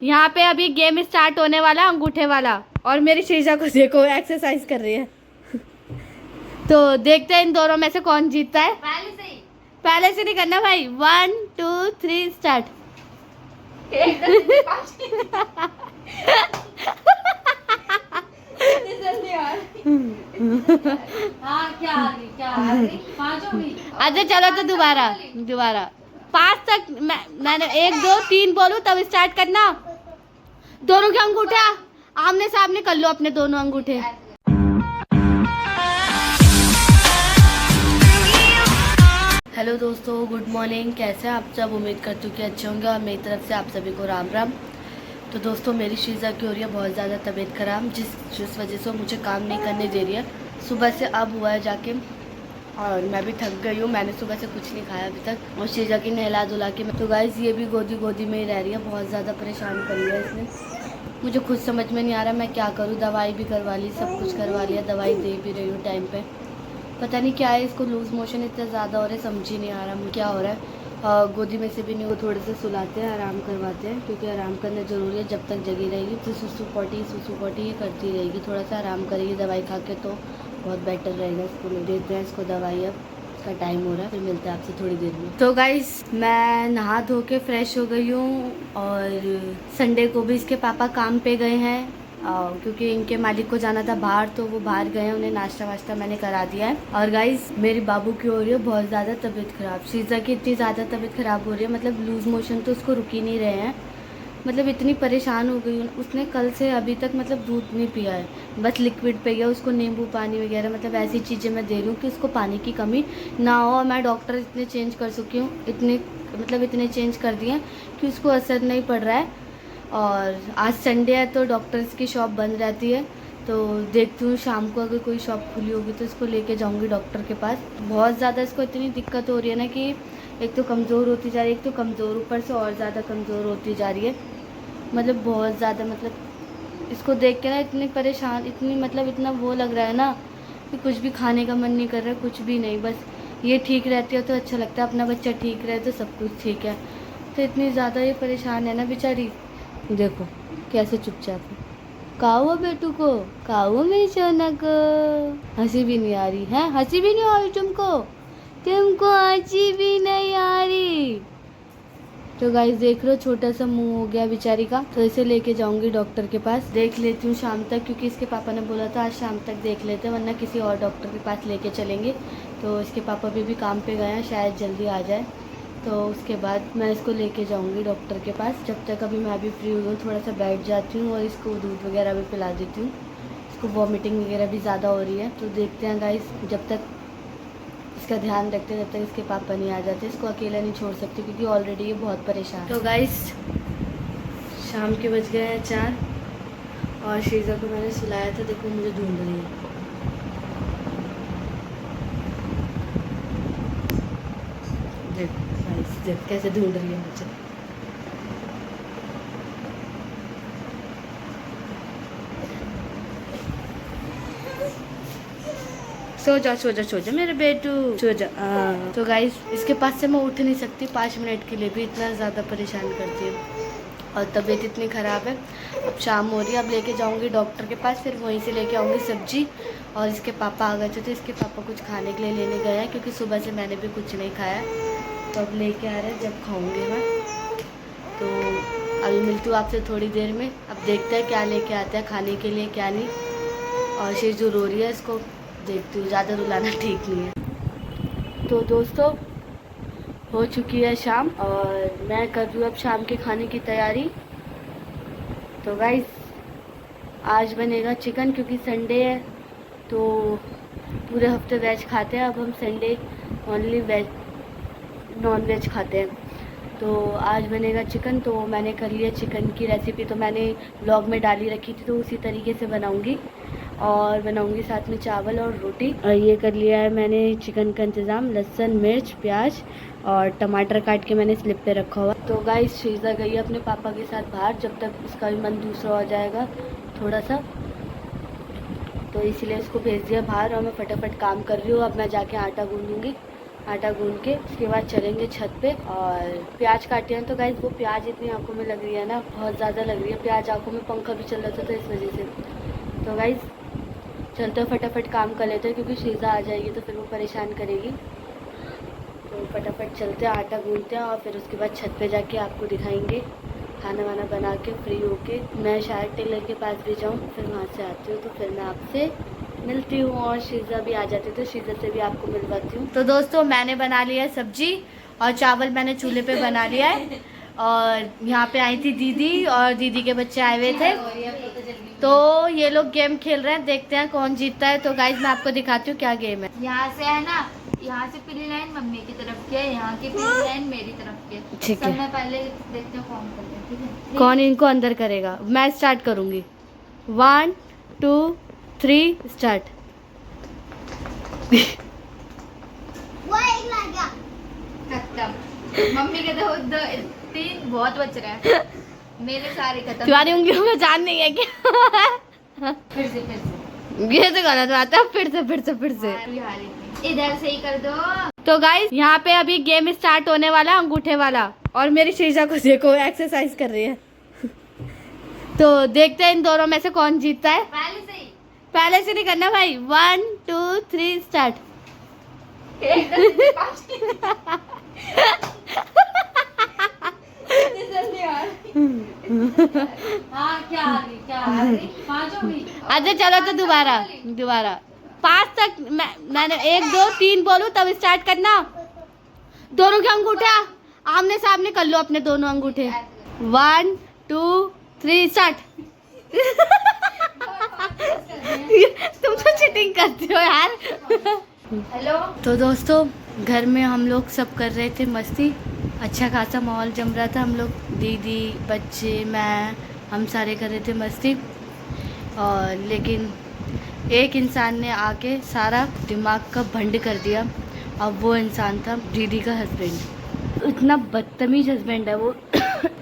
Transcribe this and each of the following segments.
यहाँ पे अभी गेम स्टार्ट होने वाला है अंगूठे वाला, और मेरी शीशा को देखो एक्सरसाइज कर रही है। तो देखते हैं इन दोनों में से कौन जीतता है। पहले से नहीं करना भाई। 1 2 3 स्टार्ट। अच्छा चलो तो दोबारा 5 तक मैंने 1 2 3 बोलूं तब स्टार्ट करना। दोनों के अंगूठे आमने सामने कर लो, अपने दोनों अंगूठे। हेलो दोस्तों, गुड मॉर्निंग। कैसे हैं आप सब? उम्मीद करती हूँ कि अच्छे होंगे और मेरी तरफ से आप सभी को राम राम। तो दोस्तों, मेरी शीज़ा की हो रही है बहुत ज़्यादा तबीयत ख़राब, जिस वजह से मुझे काम नहीं करने दे रही है। सुबह से अब हुआ है जाके, और मैं भी थक गई हूँ। मैंने सुबह से कुछ नहीं खाया अभी तक, और शीज़ा की नहला धुला के। तो गाइस, ये भी गोदी में ही रह रही है, बहुत ज़्यादा परेशान कर रही है इसने। मुझे खुद समझ में नहीं आ रहा मैं क्या करूँ। दवाई भी करवा ली, सब कुछ करवा लिया, दवाई दे भी रही हूँ टाइम पे। पता नहीं क्या है, इसको लूज़ मोशन इतना ज़्यादा हो रहा है, समझ ही नहीं आ रहा मुझे क्या हो रहा है। गोदी में से भी नहीं, वो थोड़े से सुलाते हैं, आराम करवाते हैं, क्योंकि आराम करना ज़रूरी है। जब तक जगी रहेगी तो सुसु पोटी ये करती रहेगी। थोड़ा सा आराम करेगी दवाई खा के तो बहुत बेटर रहेगा। इसको देते हैं इसको दवाई। अब इसका टाइम हो रहा है, फिर मिलते हैं आपसे थोड़ी देर में। तो गाइस, मैं नहा धो के फ्रेश हो गई हूँ, और संडे को भी इसके पापा काम पे गए हैं, क्योंकि इनके मालिक को जाना था बाहर, तो वो बाहर गए हैं। उन्हें नाश्ता वाश्ता मैंने करा दिया है। और गाइस, मेरी बाबू की हो रही है बहुत ज़्यादा तबीयत ख़राब। शीज़ा की इतनी ज़्यादा तबीयत ख़राब हो रही है, मतलब लूज़ मोशन तो उसको रुक ही नहीं रहे हैं। मतलब इतनी परेशान हो गई उसने, कल से अभी तक मतलब दूध नहीं पिया है, बस लिक्विड पे गया। उसको नींबू पानी वगैरह, मतलब ऐसी चीज़ें मैं दे रही हूँ कि उसको पानी की कमी ना हो। मैं डॉक्टर इतने चेंज कर चुकी हूँ, इतने चेंज कर दिए हैं कि उसको असर नहीं पड़ रहा है। और आज संडे है तो डॉक्टर्स की शॉप बंद रहती है, तो देखती हूँ शाम को अगर कोई शॉप खुली होगी तो इसको लेके जाऊँगी डॉक्टर के पास। बहुत ज़्यादा इसको इतनी दिक्कत हो रही है ना कि एक तो कमज़ोर होती जा रही है, एक तो कमज़ोर ऊपर से और ज़्यादा कमज़ोर होती जा रही है। मतलब बहुत ज़्यादा, मतलब इसको देख के ना इतनी परेशान, इतनी मतलब इतना वो लग रहा है ना कि कुछ भी खाने का मन नहीं कर रहा है, कुछ भी नहीं। बस ये ठीक रहती है तो अच्छा लगता है, अपना बच्चा ठीक रहे तो सब कुछ ठीक है। तो इतनी ज़्यादा ये परेशान है ना बेचारी। देखो कैसे चुपचाप है। का हुआ बेटू को? का हुआ मेरी सोना को? हंसी भी नहीं आ रही है? हंसी भी नहीं आ रही तुमको? तुमको हंसी भी नहीं आ रही? तो गाइस देख लो, छोटा सा मुंह हो गया बेचारी का। तो इसे लेके जाऊंगी डॉक्टर के पास, देख लेती हूँ शाम तक, क्योंकि इसके पापा ने बोला था आज शाम तक देख लेते हैं, वरना किसी और डॉक्टर के पास लेके चलेंगे। तो इसके पापा भी काम पे गए हैं, शायद जल्दी आ जाए, तो उसके बाद मैं इसको लेके जाऊंगी डॉक्टर के पास। जब तक अभी मैं भी फ्री हूँ, थोड़ा सा बैठ जाती हूँ और इसको दूध वगैरह भी पिला देती हूँ। इसको वॉमिटिंग वगैरह भी ज़्यादा हो रही है, तो देखते हैं गाइस, जब तक इसका ध्यान रखते जब तक इसके पापा नहीं आ जाते। इसको अकेला नहीं छोड़ सकती, क्योंकि ऑलरेडी ये बहुत परेशान। तो गाइस, शाम के बज गए हैं 4, और शीज़ा को मैंने सुलाया था। देखो मुझे ढूंढ रही है। देख कैसे ढूंढ रही है मुझे। सो जा मेरे बेटू, सो जा। तो गाइस, इसके पास से मैं उठ नहीं सकती 5 मिनट के लिए भी, इतना ज़्यादा परेशान करती है, और तबीयत इतनी ख़राब है। अब शाम हो रही है, अब लेके जाऊंगी डॉक्टर के पास, फिर वहीं से लेके आऊँगी सब्जी। और इसके पापा आ गए थे, तो इसके पापा कुछ खाने के लिए लेने गए हैं, क्योंकि सुबह से मैंने भी कुछ नहीं खाया। तो अब लेके आ रहे हैं, जब खाऊंगी मैं। तो अभी मिलती हूँ आपसे थोड़ी देर में। अब देखते हैं क्या लेके आते हैं खाने के लिए, क्या नहीं। और शीज़ू रो रही है, इसको देखती हूँ, ज़्यादा रुलाना ठीक नहीं है। तो दोस्तों, हो चुकी है शाम, और मैं कर रही हूँ अब शाम के खाने की तैयारी। तो गाइस, आज बनेगा चिकन, क्योंकि संडे है, तो पूरे हफ्ते वेज खाते हैं। अब हम Sunday only veg, non veg खाते हैं। तो आज बनेगा चिकन। तो मैंने कर लिया चिकन की रेसिपी, तो मैंने व्लॉग में डाली रखी थी, तो उसी तरीके से बनाऊंगी, और बनाऊंगी साथ में चावल और रोटी। और ये कर लिया है मैंने चिकन का इंतज़ाम, लहसुन मिर्च प्याज और टमाटर काट के मैंने स्लिप पे रखा हुआ। तो गाइस, शीज़ा गई है अपने पापा के साथ बाहर, जब तक इसका भी मन दूसरा हो जाएगा थोड़ा सा, तो इसलिए उसको भेज दिया बाहर, और मैं फटाफट काम कर रही हूँ। अब मैं जाके आटा गूंदूँगी, आटा गूंद के उसके बाद चलेंगे छत पे और प्याज काटे हैं। तो गाइस वो प्याज इतनी आंखों में लग रही है ना, बहुत ज़्यादा लग रही है प्याज आंखों में, पंखा भी चल रहा था तो इस वजह से। तो गाइस चलते फटाफट काम कर लेते हैं क्योंकि शीज़ा आ जाएगी तो फिर वो परेशान करेगी। तो फटाफट चलते हैं, आटा गूंदते हैं और फिर उसके बाद छत पे जाके आपको दिखाएंगे खाना वाना बना के फ्री होके। मैं शायद टेलर के पास भी जाऊँ, फिर वहाँ से आती हूँ तो फिर मैं आपसे मिलती हूँ और शीज़ा भी आ जाती है तो शीज़ा से भी आपको मिलवाती हूँ। तो दोस्तों मैंने बना लिया है सब्जी और चावल मैंने चूल्हे पे बना लिया है और यहाँ पे आई थी दीदी और दीदी के बच्चे आए हुए थे तो ये लोग गेम खेल रहे हैं, देखते हैं कौन जीतता है। तो गाइज मैं आपको दिखाती हूँ क्या गेम है। यहाँ से है ना, यहाँ से पीली लाइन मम्मी की तरफ की है, यहाँ की पीली लाइन मेरी तरफ की है। ठीक है, मैं पहले देखते हैं कौन करते हैं, ठीक है? कौन इनको अंदर करेगा। मैं स्टार्ट करूँगी, 1 2 3 स्टार्ट। खत्म। मम्मी के दो 3 बहुत बच रहे हैं, मेरे सारे खत्म। तुम्हारी उंगलियों में जान नहीं है क्या? फिर से ये तो गलत बात है। फिर से इधर से ही कर दो। तो गाइस यहाँ पे अभी गेम स्टार्ट होने वाला है अंगूठे वाला और मेरी शीशा को देखो एक्सरसाइज कर रही है। तो देखते हैं इन दोनों में से कौन जीतता है। पहले से नहीं करना भाई, 1 2 3 स्टार्ट। अच्छा चलो तो दोबारा 5 तक मैंने 1 2 3 बोलूं तब स्टार्ट करना। दोनों के अंगूठे आमने सामने कर लो अपने दोनों अंगूठे। 1 2 3 स्टार्ट। तुम तो चीटिंग करते हो यार। हेलो। तो दोस्तों घर में हम लोग सब कर रहे थे मस्ती, अच्छा खासा माहौल जम रहा था। हम लोग दीदी बच्चे मैं हम सारे कर रहे थे मस्ती और लेकिन एक इंसान ने आके सारा दिमाग का भंड कर दिया। अब वो इंसान था दीदी का हस्बैंड। इतना बदतमीज हस्बैंड है वो।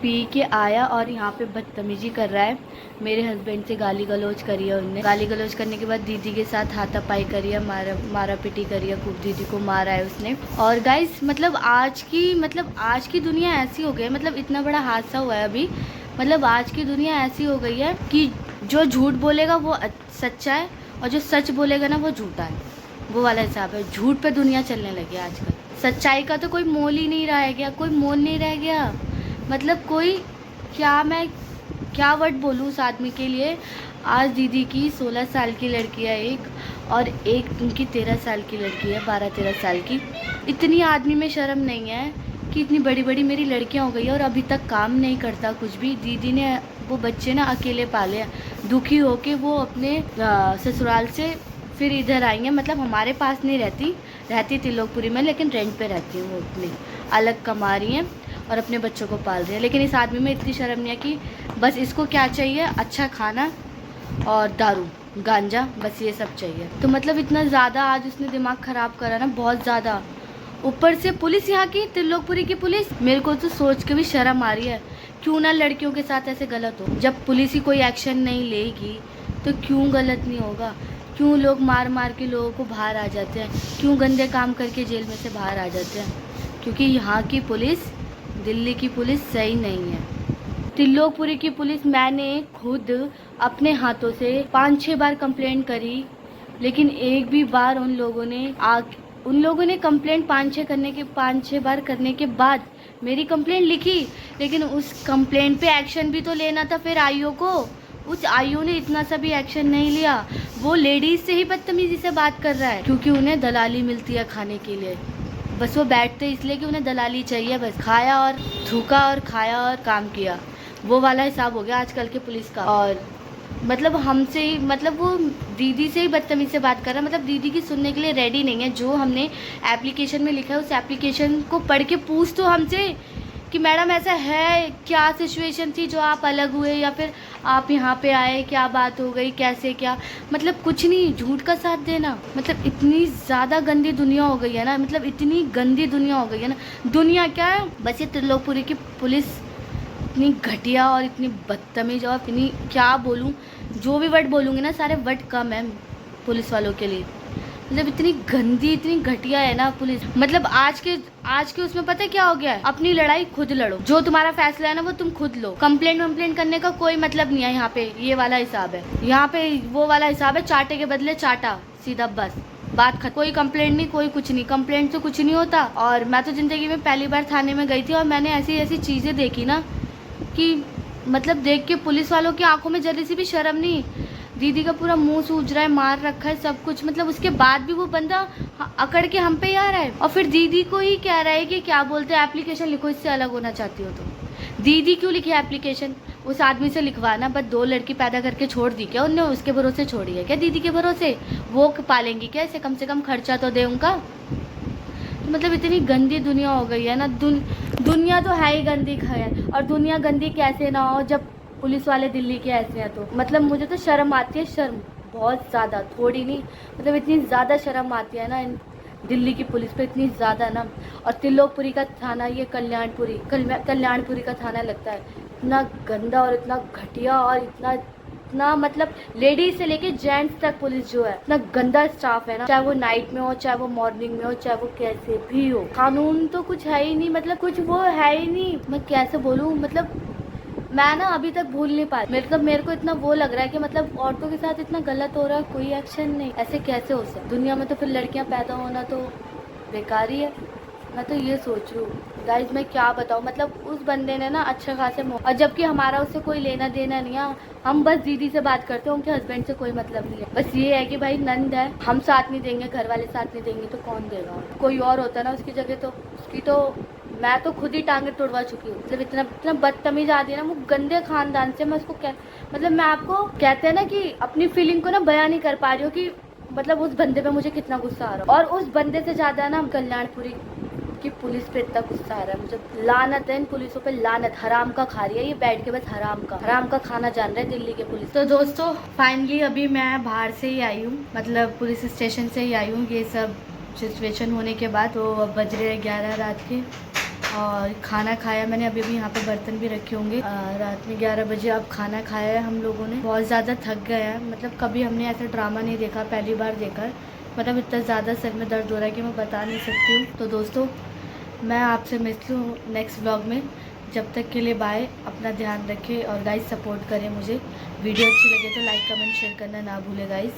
पी के आया और यहाँ पे बदतमीजी कर रहा है, मेरे हस्बैंड से गाली गलौज करी है उनने। गाली गलौज करने के बाद दीदी के साथ हाथापाई करी है, मारा पिटी करी है, खूब दीदी को मारा है उसने। और गाइस मतलब आज की दुनिया ऐसी हो गई है, मतलब इतना बड़ा हादसा हुआ है अभी। मतलब आज की दुनिया ऐसी हो गई है कि जो झूठ बोलेगा वो सच्चा है और जो सच बोलेगा ना वो झूठा है, वो वाला हिसाब है। झूठ पे दुनिया चलने लगी है आजकल। सच्चाई का तो कोई मोल ही नहीं रह गया, कोई मोल नहीं रह गया। मतलब कोई मैं क्या वर्ड बोलूँ उस आदमी के लिए। आज दीदी की 16 साल की लड़की है एक और एक उनकी 13 साल की लड़की है, 12-13 साल की। इतनी आदमी में शर्म नहीं है कि इतनी बड़ी बड़ी मेरी लड़कियां हो गई है और अभी तक काम नहीं करता कुछ भी। दीदी ने वो बच्चे ना अकेले पाले हैं। दुखी होके वो अपने ससुराल से फिर इधर आई हैं, मतलब हमारे पास नहीं रहती त्रिलोकपुरी में, लेकिन रेंट पे रहती है वो। अपने अलग कमा रही हैं और अपने बच्चों को पाल रही है। लेकिन इस आदमी में इतनी शर्म नहीं है कि बस इसको क्या चाहिए, अच्छा खाना और दारू गांजा, बस ये सब चाहिए। तो मतलब इतना ज़्यादा आज उसने दिमाग ख़राब करा ना, बहुत ज़्यादा। ऊपर से पुलिस, यहाँ की त्रिलोकपुरी की पुलिस, मेरे को तो सोच के भी शर्म आ रही है। क्यों ना लड़कियों के साथ ऐसे गलत हो। जब पुलिस ही कोई एक्शन नहीं लेगी तो क्यों गलत नहीं होगा। क्यों लोग मार मार के लोगों को बाहर आ जाते हैं, क्यों गंदे काम करके जेल में से बाहर आ जाते हैं। क्योंकि यहाँ की पुलिस, दिल्ली की पुलिस सही नहीं है। त्रिलोकपुरी की पुलिस मैंने खुद अपने हाथों से 5-6 बार कंप्लेंट करी, लेकिन एक भी बार उन लोगों ने कंप्लेंट 5-6 बार करने के बाद मेरी कंप्लेंट लिखी, लेकिन उस कंप्लेंट पे एक्शन भी तो लेना था फिर आईओ को। उस आईओ ने इतना सा भी एक्शन नहीं लिया। वो लेडीज से ही बदतमीजी से बात कर रहा है क्योंकि उन्हें दलाली मिलती है खाने के लिए। बस वो बैठते इसलिए कि उन्हें दलाली चाहिए, बस खाया और थूका और खाया और काम किया, वो वाला हिसाब हो गया आजकल के पुलिस का। और मतलब हमसे ही, मतलब वो दीदी से ही बदतमीजी से बात कर रहा है। मतलब दीदी की सुनने के लिए रेडी नहीं है। जो हमने एप्लीकेशन में लिखा है उस एप्लीकेशन को पढ़ के पूछ तो हमसे कि मैडम ऐसा है, क्या सिचुएशन थी जो आप अलग हुए या फिर आप यहाँ पे आए, क्या बात हो गई, कैसे क्या। मतलब कुछ नहीं, झूठ का साथ देना। मतलब इतनी ज़्यादा गंदी दुनिया हो गई है ना, मतलब इतनी गंदी दुनिया हो गई है ना। दुनिया क्या है, बस ये त्रिलोकपुरी की पुलिस इतनी घटिया और इतनी बदतमीज और इतनी, क्या बोलूँ, जो भी वर्ड बोलूँगी ना सारे वर्ड कम है पुलिस वालों के लिए। मतलब इतनी गंदी इतनी घटिया है ना पुलिस। मतलब आज के उसमें पता है क्या हो गया है, अपनी लड़ाई खुद लड़ो, जो तुम्हारा फैसला है ना वो तुम खुद लो। कंप्लेंट करने का कोई मतलब नहीं है यहाँ पे, ये वाला हिसाब है यहाँ पे, वो वाला हिसाब है चाटे के बदले चाटा, सीधा बस बात खत्म। कोई कंप्लेंट नहीं, कोई कुछ नहीं, कंप्लेंट से कुछ नहीं होता। और मैं तो जिंदगी में पहली बार थाने में गई थी और मैंने ऐसी ऐसी चीजें देखी ना कि मतलब देख के पुलिस वालों की आंखों में जरा सी भी शर्म नहीं। दीदी का पूरा मुंह सूज रहा है, मार रखा है सब कुछ, मतलब उसके बाद भी वो बंदा अकड़ के हम पे ही आ रहा है। और फिर दीदी को ही कह रहा है कि क्या बोलते हैं एप्लीकेशन लिखो, इससे अलग होना चाहती हो तो। दीदी क्यों लिखी एप्लीकेशन, उस आदमी से लिखवाना, बस 2 लड़की पैदा करके छोड़ दी क्या उनने, उसके भरोसे छोड़ी है क्या दीदी के भरोसे? वो पालेंगी क्या इसे, कम से कम खर्चा तो दे उनका। तो मतलब इतनी गंदी दुनिया हो गई है ना, दुनिया तो है ही गंदी खैर। और दुनिया गंदी कैसे ना हो जब पुलिस वाले दिल्ली के ऐसे हैं। तो मतलब मुझे तो शर्म आती है, शर्म बहुत ज़्यादा, थोड़ी नहीं, मतलब इतनी ज़्यादा शर्म आती है ना इन दिल्ली की पुलिस पे, इतनी ज़्यादा ना। और त्रिलोकपुरी का थाना, ये कल्याणपुरी का थाना लगता है, इतना गंदा और इतना घटिया और इतना मतलब लेडीज से लेके जेंट्स तक पुलिस जो है, इतना गंदा स्टाफ है ना, चाहे वो नाइट में हो, चाहे वो मॉर्निंग में हो, चाहे वो कैसे भी हो। कानून तो कुछ है ही नहीं, मतलब कुछ वो है ही नहीं। मैं कैसे बोलूँ, मतलब मैं ना अभी तक भूल नहीं पाई। मेरे को इतना वो लग रहा है कि मतलब औरतों के साथ इतना गलत हो रहा है, कोई एक्शन नहीं, ऐसे कैसे हो सकता दुनिया में। तो फिर लड़कियां पैदा होना तो बेकार ही है। मैं तो ये सोच रही हूँ गाइज, मैं क्या बताऊँ, मतलब उस बंदे ने ना अच्छे खासे और जबकि हमारा उससे कोई लेना देना नहीं है, हम बस दीदी से बात करते हैं, उनके हस्बैंड से कोई मतलब नहीं है। बस ये है कि भाई नंद है, हम साथ नहीं देंगे, घर वाले साथ नहीं देंगे तो कौन देगा। कोई और होता ना उसकी जगह तो उसकी तो मैं तो खुद ही टांगे तोड़वा चुकी हूँ। मतलब इतना बदतमीज आदमी है ना, वो गंदे खानदान से। मैं उसको क्या मतलब, मैं आपको कहते हैं ना कि अपनी फीलिंग को ना बयान नहीं कर पा रही हूँ कि मतलब उस बंदे पे मुझे कितना गुस्सा आ रहा है। और उस बंदे से ज्यादा ना कल्याणपुरी की पुलिस पे इतना गुस्सा आ रहा है मुझे। लानत है इन पुलिसों पे, लानत, हराम का खा रही है ये बैठ के, बस हराम का खाना जान रहा है दिल्ली के पुलिस। तो दोस्तों फाइनली अभी मैं बाहर से ही आई हूँ, मतलब पुलिस स्टेशन से ही आई हूँ ये सब सिचुएशन होने के बाद। तो अब बज रहे 11 रात के और खाना खाया मैंने, अभी भी यहाँ पे बर्तन भी रखे होंगे। रात में 11 बजे अब खाना खाया है हम लोगों ने। बहुत ज़्यादा थक गए हैं, मतलब कभी हमने ऐसा ड्रामा नहीं देखा, पहली बार देखा है। मतलब इतना ज़्यादा सर में दर्द हो रहा है कि मैं बता नहीं सकती हूँ। तो दोस्तों मैं आपसे मिलती हूँ नेक्स्ट व्लॉग में, जब तक के लिए बाय। अपना ध्यान रखें और गाइस सपोर्ट करें मुझे। वीडियो अच्छी लगे तो लाइक कमेंट शेयर करना ना भूलें गाइस।